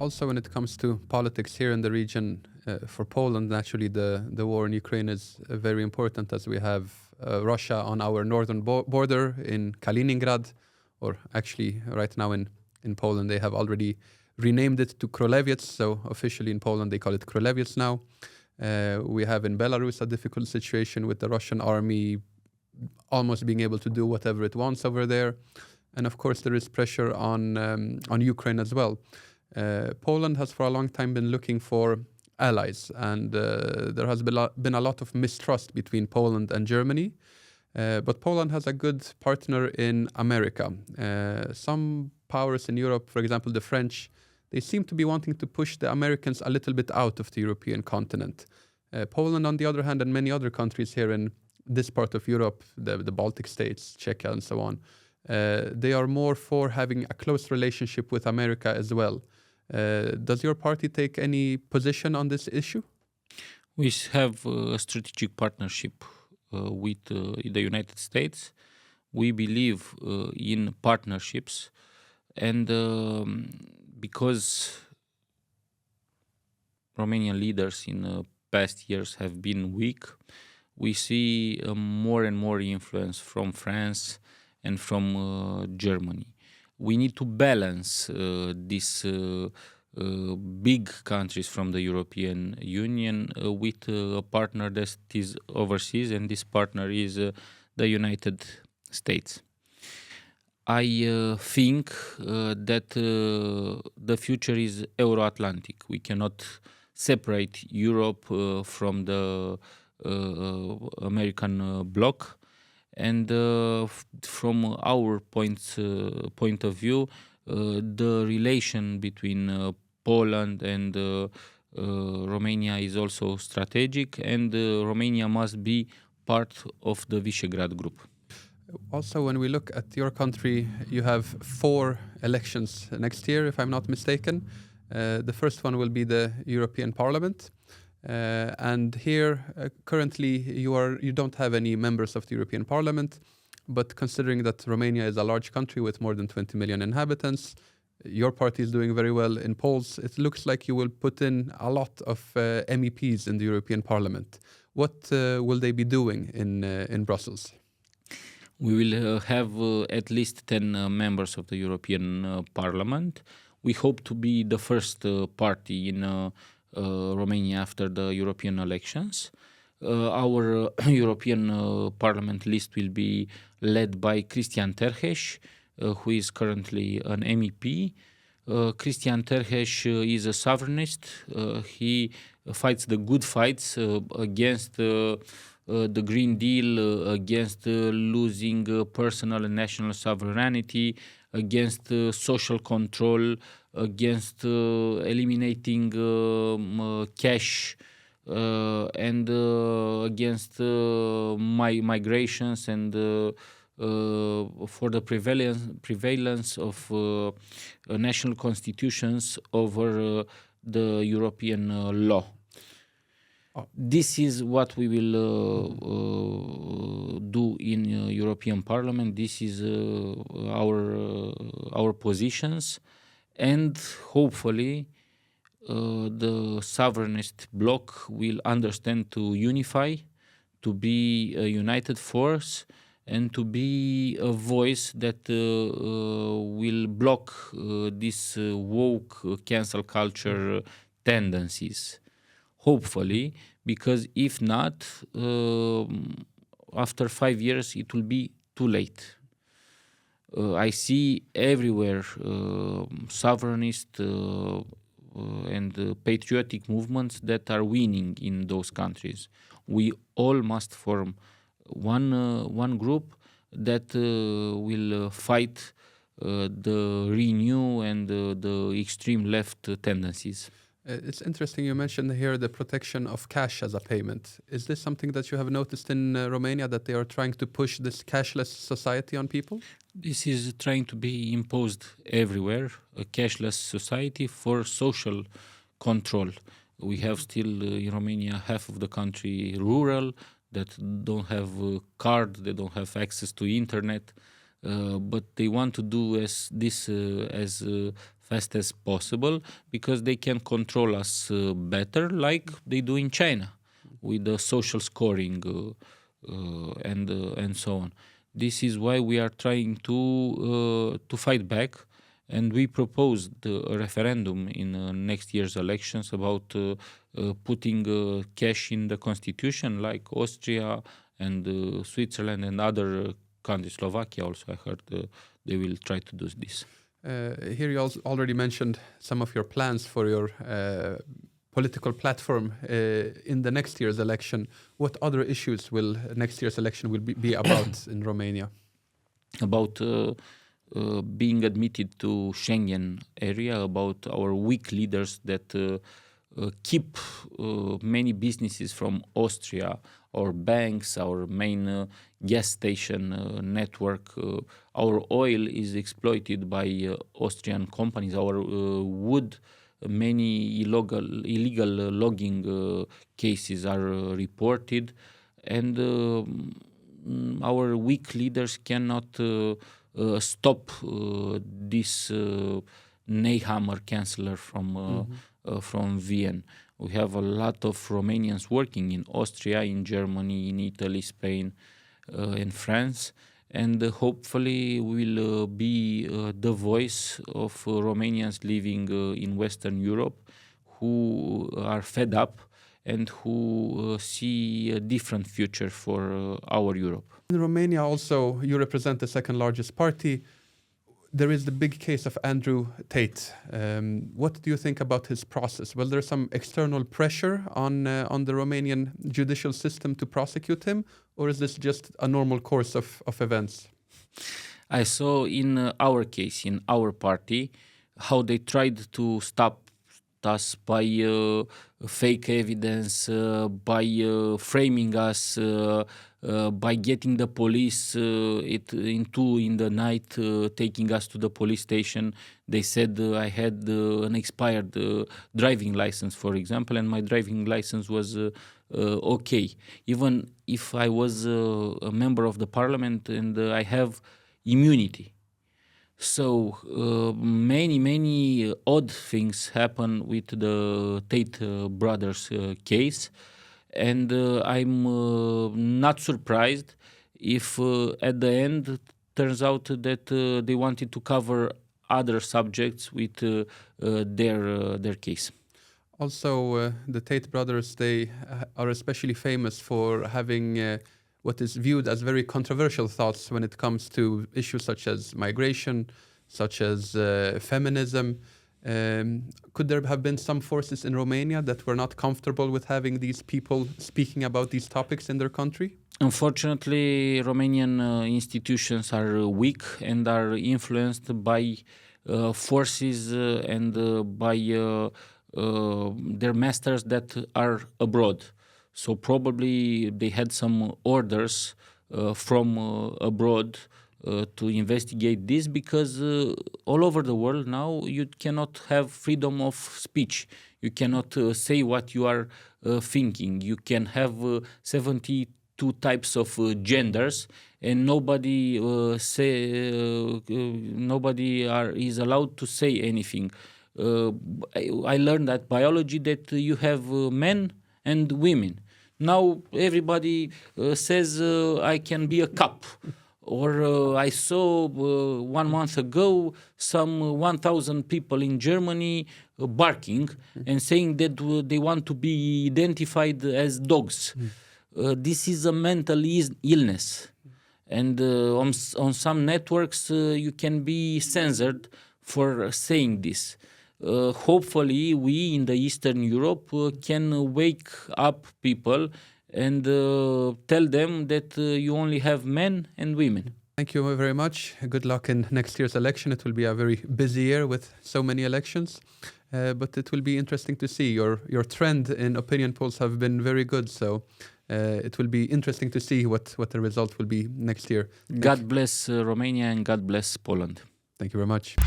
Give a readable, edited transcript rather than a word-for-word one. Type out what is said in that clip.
Also, when it comes to politics here in the region, for Poland, naturally, the war in Ukraine is very important, as we have Russia on our northern border in Kaliningrad, or actually right now in Poland, they have already renamed it to Krolewiec, so officially in Poland they call it Krolewiec now. We have in Belarus a difficult situation with the Russian army almost being able to do whatever it wants over there. And of course, there is pressure on Ukraine as well. Poland has for a long time been looking for allies, and there has been a lot of mistrust between Poland and Germany. But Poland has a good partner in America. Some powers in Europe, for example, the French, they seem to be wanting to push the Americans a little bit out of the European continent. Poland, on the other hand, and many other countries here in this part of Europe, the Baltic states, Czechia, and so on, they are more for having a close relationship with America as well. Does your party take any position on this issue? We have a strategic partnership with the United States. We believe in partnerships, and because Romanian leaders in past years have been weak, we see more and more influence from France and from Germany. We need to balance these big countries from the European Union with a partner that is overseas, and this partner is the United States. I think that the future is Euro-Atlantic. We cannot separate Europe from the American bloc. And from our point of view, the relation between Poland and Romania is also strategic, and Romania must be part of the Visegrad Group. Also, when we look at your country, you have 4 elections next year, if I'm not mistaken. The first one will be the European Parliament. And here, currently, you don't have any members of the European Parliament, but considering that Romania is a large country with more than 20 million inhabitants, your party is doing very well in polls. It looks like you will put in a lot of MEPs in the European Parliament. What will they be doing in Brussels? We will have at least 10 members of the European Parliament. We hope to be the first party in Romania after the European elections. Our European Parliament list will be led by Cristian Terhes, who is currently an MEP. Cristian Terhes is a sovereignist. He fights the good fights against the Green Deal, against losing personal and national sovereignty, against social control, against eliminating cash, and against migrations, and for the prevalence of national constitutions over the European law. This is what we will do in European Parliament. This is our positions, and hopefully the sovereignist bloc will understand to unify, to be a united force, and to be a voice that will block this woke cancel culture tendencies. Hopefully, because if not, after 5 years it will be too late. I see everywhere sovereignist and patriotic movements that are winning in those countries. We all must form one group that will fight the renew and the extreme left tendencies. It's interesting you mentioned here the protection of cash as a payment. Is this something that you have noticed in Romania, that they are trying to push this cashless society on people? This is trying to be imposed everywhere, a cashless society for social control. We have still in Romania half of the country rural, that don't have a card, they don't have access to internet, but they want to do this as fast as possible, because they can control us better, like they do in China, with the social scoring and so on. This is why we are trying to fight back, and we proposed a referendum in next year's elections about putting cash in the constitution, like Austria and Switzerland and other countries. Slovakia also, I heard they will try to do this. Here you also already mentioned some of your plans for your political platform in the next year's election. What other issues will next year's election will be about in Romania? About being admitted to Schengen area, about our weak leaders that keep many businesses from Austria, our banks, our main gas station network. Our oil is exploited by Austrian companies. Our wood, many illegal logging cases are reported, and our weak leaders cannot stop this Nehammer chancellor from Vienna. We have a lot of Romanians working in Austria, in Germany, in Italy, Spain, and France, and hopefully will be the voice of Romanians living in Western Europe who are fed up and who see a different future for our Europe. In Romania also, you represent the second largest party. There is the big case of Andrew Tate. What do you think about his process? Well, there's some external pressure on the Romanian judicial system to prosecute him, or is this just a normal course of events? I saw in our case, in our party, how they tried to stop us by fake evidence, by framing us, by getting the police in 2 in the night, taking us to the police station. They said I had an expired driving license, for example, and my driving license was okay. Even if I was a member of the parliament and I have immunity. So many odd things happen with the Tate brothers case, and I'm not surprised if at the end turns out that they wanted to cover other subjects with their case. Also, the Tate brothers, they are especially famous for having what is viewed as very controversial thoughts when it comes to issues such as migration, such as feminism. Could there have been some forces in Romania that were not comfortable with having these people speaking about these topics in their country? Unfortunately, Romanian institutions are weak and are influenced by forces and by their masters that are abroad. So probably they had some orders from abroad to investigate this, because all over the world now you cannot have freedom of speech. You cannot say what you are thinking. You can have 72 types of genders, and nobody is allowed to say anything. I learned at biology that you have men and women. Now everybody says I can be a cop. Or I saw 1 month ago some 1,000 people in Germany barking and saying that they want to be identified as dogs. This is a mental illness. And on some networks you can be censored for saying this. Hopefully we in the Eastern Europe can wake up people and tell them that you only have men and women. Thank you very much. Good luck in next year's election. It will be a very busy year with so many elections, but it will be interesting to see. Your trend in opinion polls have been very good, so it will be interesting to see what the result will be next year. God bless Romania and God bless Poland. Thank you very much.